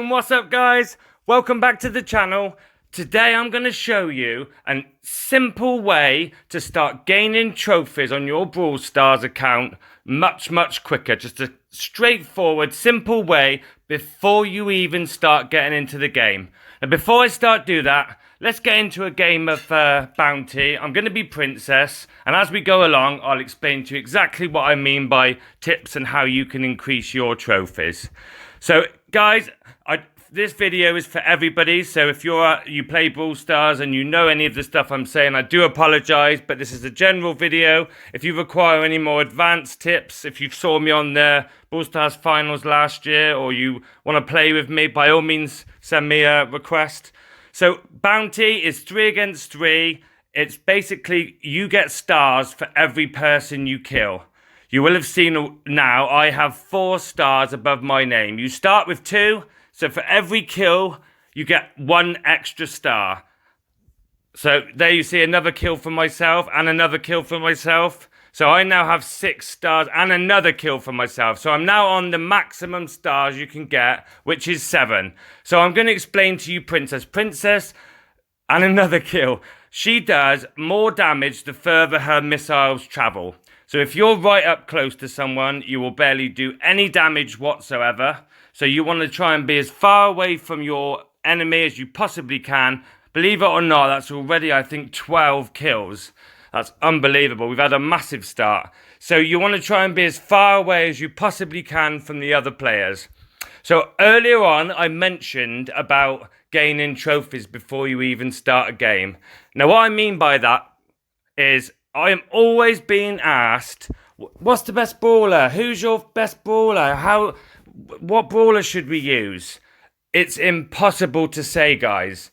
And what's up, guys? Welcome back to the channel. Today I'm going to show you a simple way to start gaining trophies on your Brawl Stars account much quicker. Just a straightforward, simple way before you even start getting into the game. And before I start do that, let's get into a game of Bounty. I'm going to be Princess, and as we go along, I'll explain to you exactly what I mean by tips and how you can increase your trophies. So, guys, this video is for everybody. So if you play Brawl Stars and you know any of the stuff I'm saying, I do apologize, but this is a general video. If you require any more advanced tips, if you saw me on the Brawl Stars finals last year, or you want to play with me, by all means, send me a request. So Bounty is 3 against 3. It's basically you get stars for every person you kill. You will have seen now I have 4 stars above my name. You start with 2. So for every kill, you get 1 extra star. So there you see another kill for myself and another kill for myself. So I now have 6 stars and another kill for myself. So I'm now on the maximum stars you can get, which is 7. So I'm going to explain to you Princess and another kill. She does more damage the further her missiles travel. So if you're right up close to someone, you will barely do any damage whatsoever. So you want to try and be as far away from your enemy as you possibly can. Believe it or not, that's already, I think, 12 kills. That's unbelievable. We've had a massive start. So you want to try and be as far away as you possibly can from the other players. So earlier on, I mentioned about gaining trophies before you even start a game. Now, what I mean by that is I am always being asked, what's the best brawler? Who's your best brawler? What brawler should we use? It's impossible to say, guys.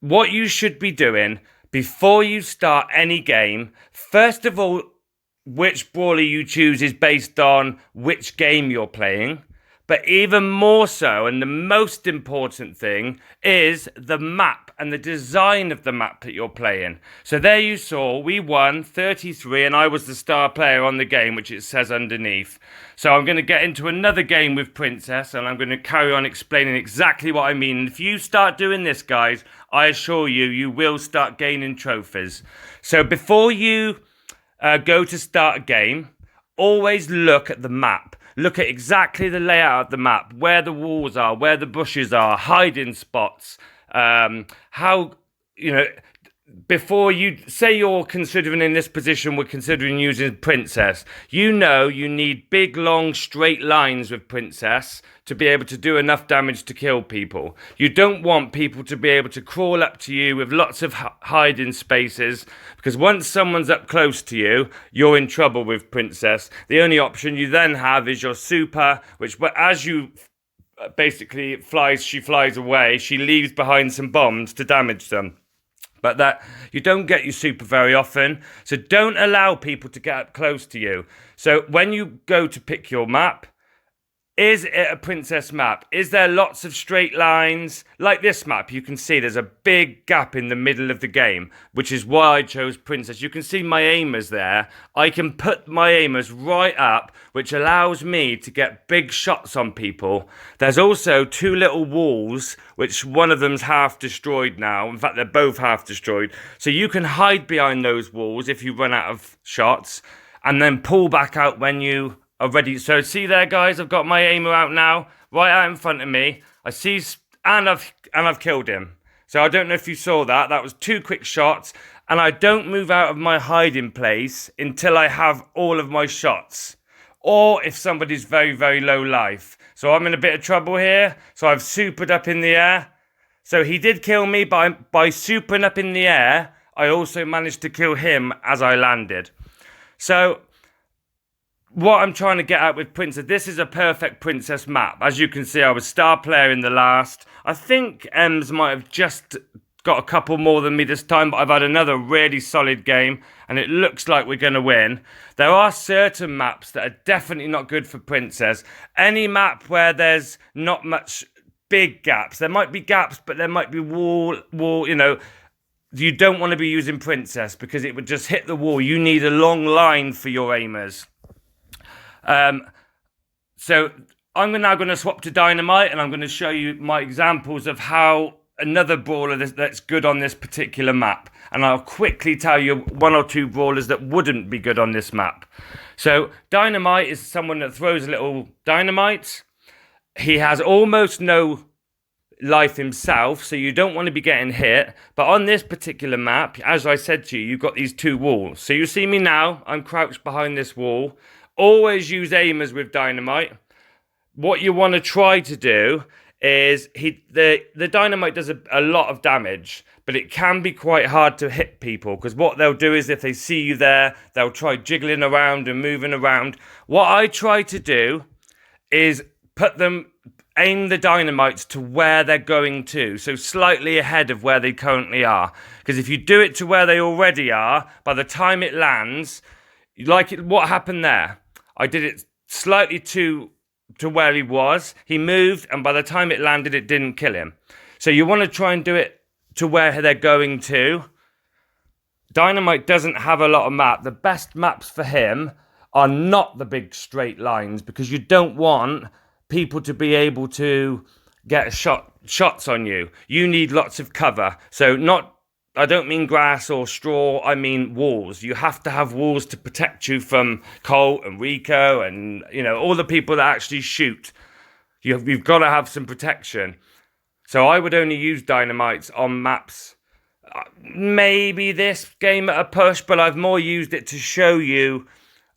What you should be doing before you start any game, first of all, which brawler you choose is based on which game you're playing. But even more so, and the most important thing, is the map and the design of the map that you're playing. So there you saw, we won 33, and I was the star player on the game, which it says underneath. So I'm going to get into another game with Princess, and I'm going to carry on explaining exactly what I mean. And if you start doing this, guys, I assure you, you will start gaining trophies. So before you go to start a game, always look at the map. Look at exactly the layout of the map, where the walls are, where the bushes are, hiding spots, before you say you're considering in this position, we're considering using Princess. You know you need big, long, straight lines with Princess to be able to do enough damage to kill people. You don't want people to be able to crawl up to you with lots of hiding spaces, because once someone's up close to you, you're in trouble with Princess. The only option you then have is your super, which as you basically she flies away, she leaves behind some bombs to damage them. But that you don't get your super very often. So don't allow people to get up close to you. So when you go to pick your map, is it a Princess map? Is there lots of straight lines? Like this map, you can see there's a big gap in the middle of the game, which is why I chose Princess. You can see my aimers there. I can put my aimers right up, which allows me to get big shots on people. There's also 2 little walls, which one of them's half destroyed now. In fact, they're both half destroyed. So you can hide behind those walls if you run out of shots, and then pull back out when you are ready. So see there, guys, I've got my aimer out now, right out in front of me. I see, and I've killed him. So I don't know if you saw that. That was 2 quick shots, and I don't move out of my hiding place until I have all of my shots, or if somebody's very low life. So I'm in a bit of trouble here. So I've supered up in the air. So he did kill me by supering up in the air. I also managed to kill him as I landed. So what I'm trying to get at with Princess, this is a perfect Princess map. As you can see, I was star player in the last. I think Ems might have just got a couple more than me this time, but I've had another really solid game, and it looks like we're going to win. There are certain maps that are definitely not good for Princess. Any map where there's not much big gaps. There might be gaps, but there might be wall, you don't want to be using Princess because it would just hit the wall. You need a long line for your aimers. So I'm now going to swap to Dynamite, and I'm going to show you my examples of how another brawler that's good on this particular map. And I'll quickly tell you one or two brawlers that wouldn't be good on this map. So Dynamite is someone that throws little dynamites. He has almost no life himself, so you don't want to be getting hit. But on this particular map, as I said to you, you've got these two walls. So you see me now, I'm crouched behind this wall. Always use aimers with Dynamite. What you want to try to do is the dynamite does a lot of damage, but it can be quite hard to hit people, because what they'll do is if they see you there, they'll try jiggling around and moving around. What I try to do is aim the dynamites to where they're going to, so slightly ahead of where they currently are. Because if you do it to where they already are, by the time it lands, what happened there? I did it slightly to where he was. He moved, and by the time it landed, it didn't kill him. So you want to try and do it to where they're going to. Dynamite doesn't have a lot of map. The best maps for him are not the big straight lines, because you don't want people to be able to get shots on you. You need lots of cover. So I don't mean grass or straw, I mean walls. You have to have walls to protect you from Colt and Rico and, all the people that actually shoot. You've got to have some protection. So I would only use dynamites on maps, maybe this game at a push, but I've more used it to show you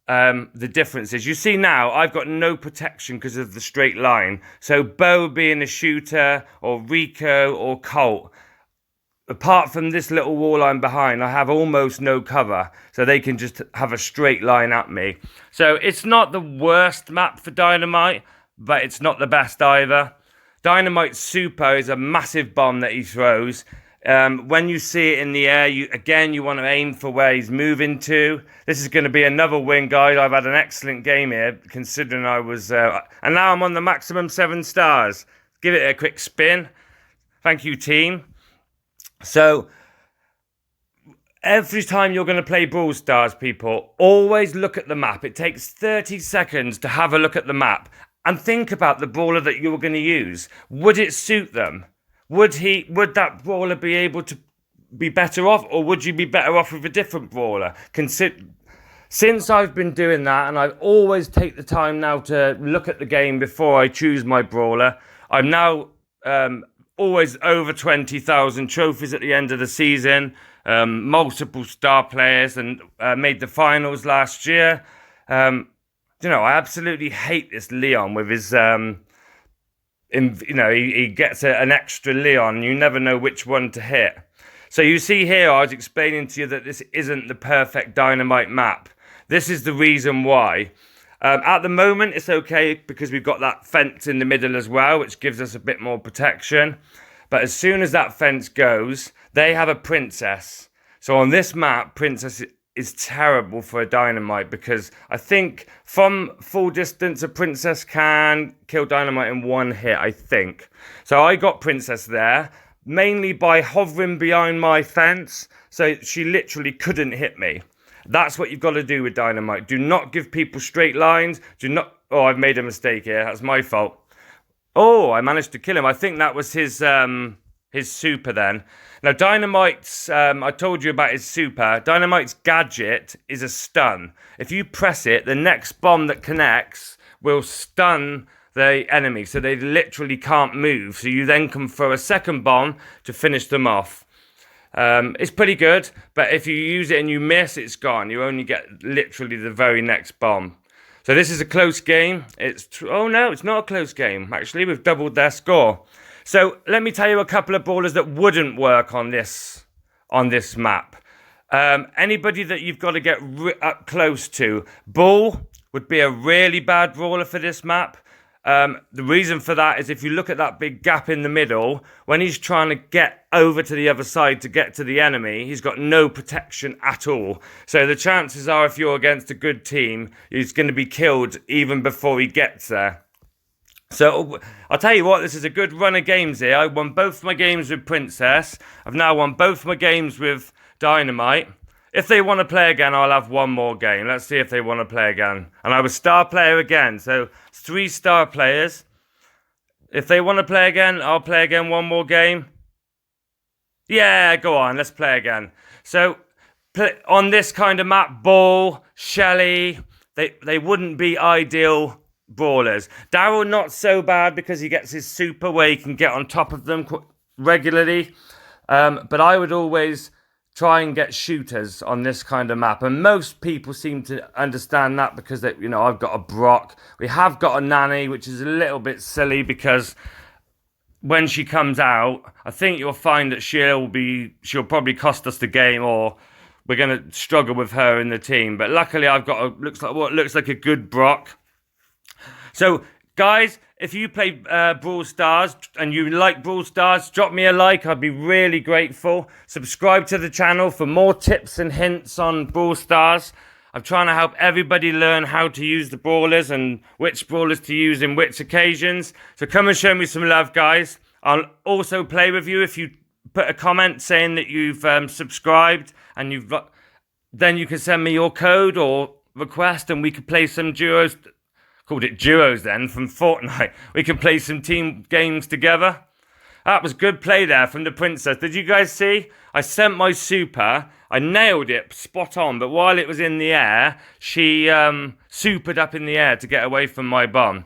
the differences. You see now, I've got no protection because of the straight line. So Bo being a shooter, or Rico or Colt, apart from this little wall I'm behind, I have almost no cover, so they can just have a straight line at me. So it's not the worst map for Dynamite, but it's not the best either. Dynamite's super is a massive bomb that he throws. When you see it in the air, you want to aim for where he's moving to. This is going to be another win, guys. I've had an excellent game here, considering I was... and now I'm on the maximum 7 stars. Give it a quick spin. Thank you, team. So, every time you're going to play Brawl Stars, people, always look at the map. It takes 30 seconds to have a look at the map and think about the brawler that you're going to use. Would it suit them? Would that brawler be able to be better off, or would you be better off with a different brawler? Since I've been doing that, and I always take the time now to look at the game before I choose my brawler, I'm now... always over 20,000 trophies at the end of the season, multiple star players, and made the finals last year. I absolutely hate this Leon with his, he gets an extra Leon. You never know which one to hit. So you see here, I was explaining to you that this isn't the perfect Dynamite map. This is the reason why. At the moment, it's okay because we've got that fence in the middle as well, which gives us a bit more protection. But as soon as that fence goes, they have a princess. So on this map, princess is terrible for a dynamite, because I think from full distance, a princess can kill dynamite in one hit, I think. So I got princess there, mainly by hovering behind my fence, so she literally couldn't hit me. That's what you've got to do with dynamite. Do not give people straight lines. Oh, I've made a mistake here. That's my fault. Oh, I managed to kill him. I think that was his super then. Now, Dynamite's... I told you about his super. Dynamite's gadget is a stun. If you press it, the next bomb that connects will stun the enemy, so they literally can't move. So you then can throw a second bomb to finish them off. It's pretty good, but if you use it and you miss, it's gone. You only get literally the very next bomb. So this is a close game. Oh no, it's not a close game. Actually, we've doubled their score. So let me tell you a couple of brawlers that wouldn't work on this map. Anybody that you've got to get up close to. Bull would be a really bad brawler for this map. The reason for that is if you look at that big gap in the middle, when he's trying to get over to the other side to get to the enemy, he's got no protection at all. So the chances are, if you're against a good team, he's going to be killed even before he gets there. So I'll tell you what, this is a good run of games here. I won both my games with Princess. I've now won both my games with Dynamite. If they want to play again, I'll have one more game. Let's see if they want to play again. And I was star player again, so 3 star players. If they want to play again, I'll play again one more game. Yeah, go on, let's play again. So, on this kind of map, Ball, Shelly, they wouldn't be ideal brawlers. Daryl, not so bad because he gets his super where he can get on top of them regularly. But I would always try and get shooters on this kind of map. And most people seem to understand that because, I've got a Brock. We have got a Nanny, which is a little bit silly because when she comes out, I think you'll find that she'll probably cost us the game, or we're going to struggle with her in the team. But luckily, I've got what looks like a good Brock. So, guys, if you play Brawl Stars and you like Brawl Stars, drop me a like. I'd be really grateful. Subscribe to the channel for more tips and hints on Brawl Stars. I'm trying to help everybody learn how to use the brawlers and which brawlers to use in which occasions. So come and show me some love, guys. I'll also play with you if you put a comment saying that you've subscribed, and then you can send me your code or request, and we could play some duos. Called it duos then, from Fortnite. We can play some team games together. That was good play there from the princess. Did you guys see? I sent my super. I nailed it spot on. But while it was in the air, she supered up in the air to get away from my bomb.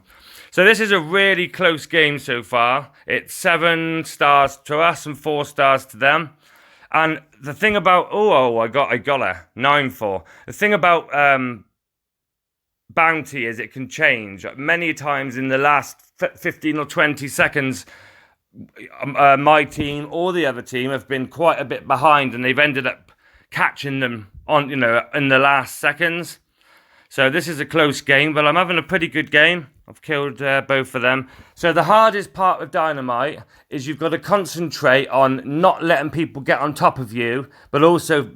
So this is a really close game so far. It's 7 stars to us and 4 stars to them. And the thing about... I got her. 9-4. The thing about... bounty is it can change many times in the last 15 or 20 seconds. My team or the other team have been quite a bit behind, and they've ended up catching them on in the last seconds. So this is a close game, but I'm having a pretty good game. I've killed both of them. So the hardest part of Dynamite is you've got to concentrate on not letting people get on top of you, but also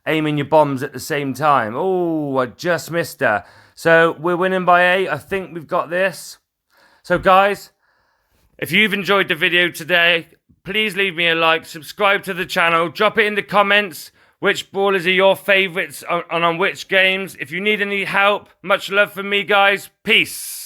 aiming your bombs at the same time. Oh, I just missed her. So we're winning by 8. I think we've got this. So guys, if you've enjoyed the video today, please leave me a like, subscribe to the channel, drop it in the comments which brawlers are your favourites and on which games. If you need any help, much love from me, guys. Peace.